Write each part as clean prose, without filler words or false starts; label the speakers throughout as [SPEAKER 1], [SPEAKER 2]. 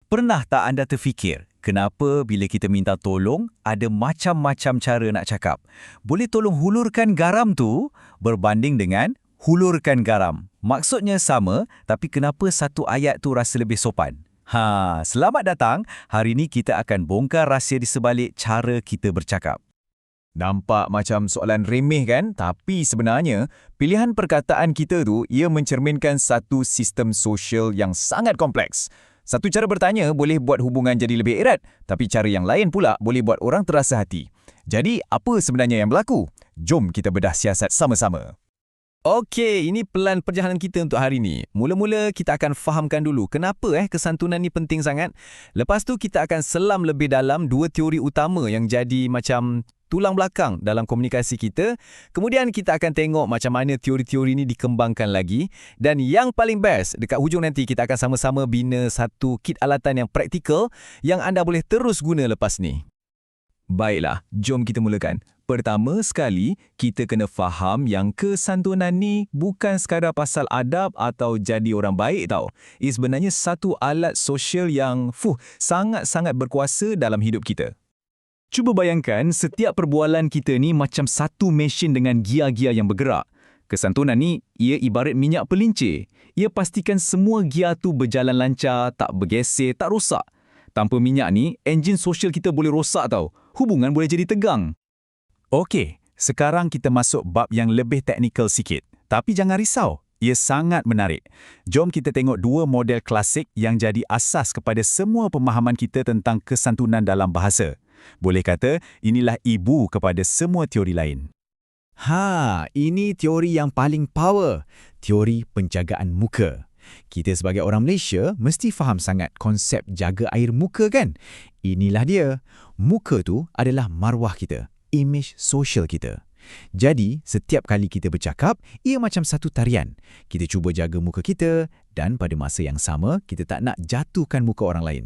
[SPEAKER 1] Pernah tak anda terfikir, kenapa bila kita minta tolong, ada macam-macam cara nak cakap? Boleh tolong hulurkan garam tu berbanding dengan hulurkan garam. Maksudnya sama, tapi kenapa satu ayat tu rasa lebih sopan? Selamat datang. Hari ini kita akan bongkar rahsia di sebalik cara kita bercakap.
[SPEAKER 2] Nampak macam soalan remeh kan? Tapi sebenarnya, pilihan perkataan kita tu, ia mencerminkan satu sistem sosial yang sangat kompleks. Satu cara bertanya boleh buat hubungan jadi lebih erat, tapi cara yang lain pula boleh buat orang terasa hati. Jadi, apa sebenarnya yang berlaku? Jom kita bedah siasat sama-sama.
[SPEAKER 3] Okey, ini pelan perjalanan kita untuk hari ini. Mula-mula kita akan fahamkan dulu kenapa kesantunan ni penting sangat. Lepas tu kita akan selam lebih dalam dua teori utama yang jadi macam tulang belakang dalam komunikasi kita. Kemudian kita akan tengok macam mana teori-teori ni dikembangkan lagi. Dan yang paling best, dekat hujung nanti kita akan sama-sama bina satu kit alatan yang praktikal yang anda boleh terus guna lepas ni.
[SPEAKER 2] Baiklah, jom kita mulakan. Pertama sekali, kita kena faham yang kesantunan ni bukan sekadar pasal adab atau jadi orang baik tau. Ia sebenarnya satu alat sosial yang sangat-sangat berkuasa dalam hidup kita.
[SPEAKER 1] Cuba bayangkan setiap perbualan kita ni macam satu mesin dengan gia-gia yang bergerak. Kesantunan ni, ia ibarat minyak pelincir. Ia pastikan semua gia tu berjalan lancar, tak bergeser, tak rosak. Tanpa minyak ni, enjin sosial kita boleh rosak tau. Hubungan boleh jadi tegang. Okey, sekarang kita masuk bab yang lebih teknikal sikit. Tapi jangan risau, ia sangat menarik. Jom kita tengok dua model klasik yang jadi asas kepada semua pemahaman kita tentang kesantunan dalam bahasa. Boleh kata, inilah ibu kepada semua teori lain.
[SPEAKER 3] Ini teori yang paling power. Teori penjagaan muka. Kita sebagai orang Malaysia mesti faham sangat konsep jaga air muka kan? Inilah dia. Muka tu adalah maruah kita, image sosial kita. Jadi, setiap kali kita bercakap, ia macam satu tarian. Kita cuba jaga muka kita dan pada masa yang sama, kita tak nak jatuhkan muka orang lain.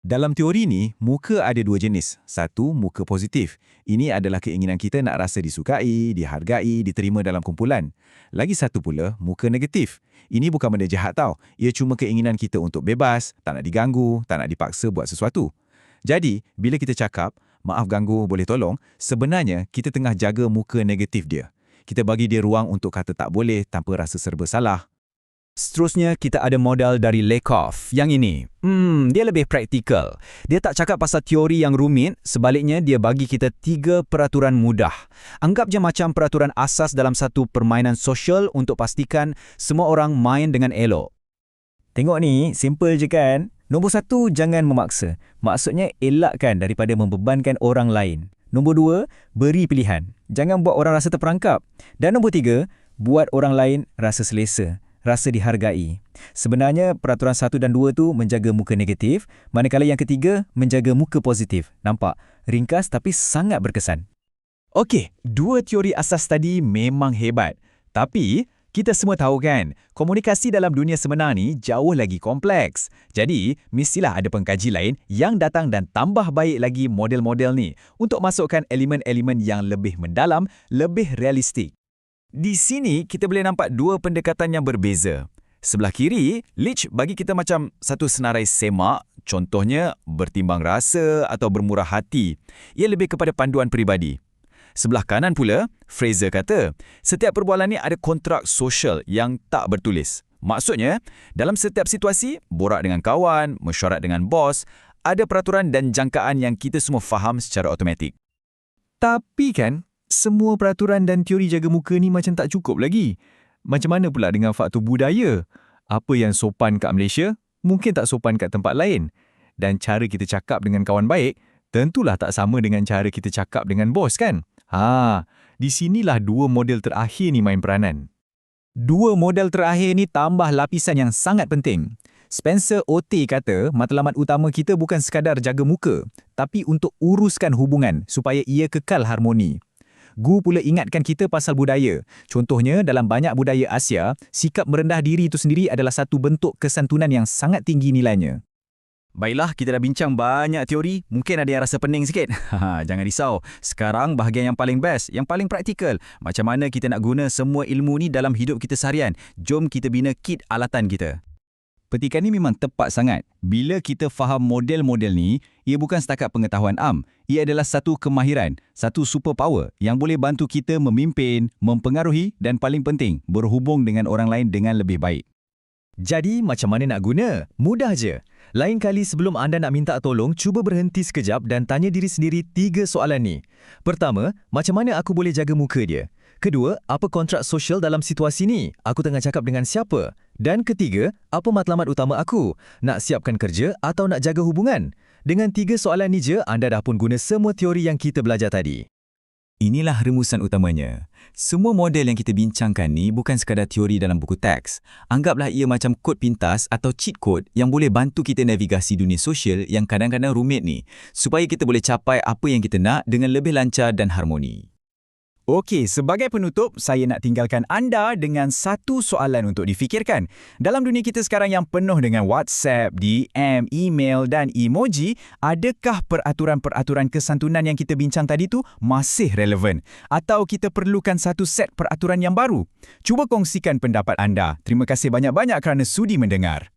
[SPEAKER 2] Dalam teori ni, muka ada dua jenis. Satu, muka positif. Ini adalah keinginan kita nak rasa disukai, dihargai, diterima dalam kumpulan. Lagi satu pula, muka negatif. Ini bukan benda jahat tau. Ia cuma keinginan kita untuk bebas, tak nak diganggu, tak nak dipaksa buat sesuatu. Jadi, bila kita cakap, maaf ganggu, boleh tolong, sebenarnya kita tengah jaga muka negatif dia. Kita bagi dia ruang untuk kata tak boleh tanpa rasa serba salah.
[SPEAKER 3] Seterusnya, kita ada modal dari Lakoff. Yang ini, dia lebih praktikal. Dia tak cakap pasal teori yang rumit, sebaliknya dia bagi kita 3 peraturan mudah. Anggap je macam peraturan asas dalam satu permainan sosial untuk pastikan semua orang main dengan elok. Tengok ni, simple je kan? Nombor 1, jangan memaksa. Maksudnya, elakkan daripada membebankan orang lain. Nombor 2, beri pilihan. Jangan buat orang rasa terperangkap. Dan nombor 3, buat orang lain rasa selesa. Rasa dihargai. Sebenarnya, peraturan 1 dan 2 tu menjaga muka negatif, manakala yang ketiga menjaga muka positif. Nampak? Ringkas tapi sangat berkesan.
[SPEAKER 2] Okey, dua teori asas tadi memang hebat. Tapi, kita semua tahu kan, komunikasi dalam dunia sebenar ni jauh lagi kompleks. Jadi, mestilah ada pengkaji lain yang datang dan tambah baik lagi model-model ni untuk masukkan elemen-elemen yang lebih mendalam, lebih realistik. Di sini, kita boleh nampak dua pendekatan yang berbeza. Sebelah kiri, Leach bagi kita macam satu senarai semak, contohnya bertimbang rasa atau bermurah hati. Ia lebih kepada panduan peribadi. Sebelah kanan pula, Fraser kata, setiap perbualan ni ada kontrak sosial yang tak bertulis. Maksudnya, dalam setiap situasi, borak dengan kawan, mesyuarat dengan bos, ada peraturan dan jangkaan yang kita semua faham secara automatik. Tapi kan, semua peraturan dan teori jaga muka ni macam tak cukup lagi. Macam mana pula dengan faktor budaya? Apa yang sopan kat Malaysia, mungkin tak sopan kat tempat lain. Dan cara kita cakap dengan kawan baik, tentulah tak sama dengan cara kita cakap dengan bos kan? Di sinilah dua model terakhir ni main peranan.
[SPEAKER 3] Dua model terakhir ni tambah lapisan yang sangat penting. Spencer O.T. kata matlamat utama kita bukan sekadar jaga muka, tapi untuk uruskan hubungan supaya ia kekal harmoni. Gu pula ingatkan kita pasal budaya. Contohnya, dalam banyak budaya Asia, sikap merendah diri itu sendiri adalah satu bentuk kesantunan yang sangat tinggi nilainya.
[SPEAKER 1] Baiklah, kita dah bincang banyak teori. Mungkin ada yang rasa pening sikit. Jangan risau. Sekarang bahagian yang paling best, yang paling praktikal. Macam mana kita nak guna semua ilmu ni dalam hidup kita seharian. Jom kita bina kit alatan kita.
[SPEAKER 2] Petikan ni memang tepat sangat. Bila kita faham model-model ni, ia bukan setakat pengetahuan am. Ia adalah satu kemahiran, satu superpower yang boleh bantu kita memimpin, mempengaruhi dan paling penting, berhubung dengan orang lain dengan lebih baik.
[SPEAKER 3] Jadi, macam mana nak guna? Mudah je. Lain kali sebelum anda nak minta tolong, cuba berhenti sekejap dan tanya diri sendiri 3 soalan ni. Pertama, macam mana aku boleh jaga muka dia? Kedua, apa kontrak sosial dalam situasi ni? Aku tengah cakap dengan siapa? Dan ketiga, apa matlamat utama aku? Nak siapkan kerja atau nak jaga hubungan? Dengan 3 soalan ni je, anda dah pun guna semua teori yang kita belajar tadi.
[SPEAKER 2] Inilah rumusan utamanya. Semua model yang kita bincangkan ni bukan sekadar teori dalam buku teks. Anggaplah ia macam kod pintas atau cheat code yang boleh bantu kita navigasi dunia sosial yang kadang-kadang rumit ni, supaya kita boleh capai apa yang kita nak dengan lebih lancar dan harmoni.
[SPEAKER 3] Okey, sebagai penutup, saya nak tinggalkan anda dengan satu soalan untuk difikirkan. Dalam dunia kita sekarang yang penuh dengan WhatsApp, DM, email dan emoji, adakah peraturan-peraturan kesantunan yang kita bincang tadi tu masih relevan? Atau kita perlukan satu set peraturan yang baru? Cuba kongsikan pendapat anda. Terima kasih banyak-banyak kerana sudi mendengar.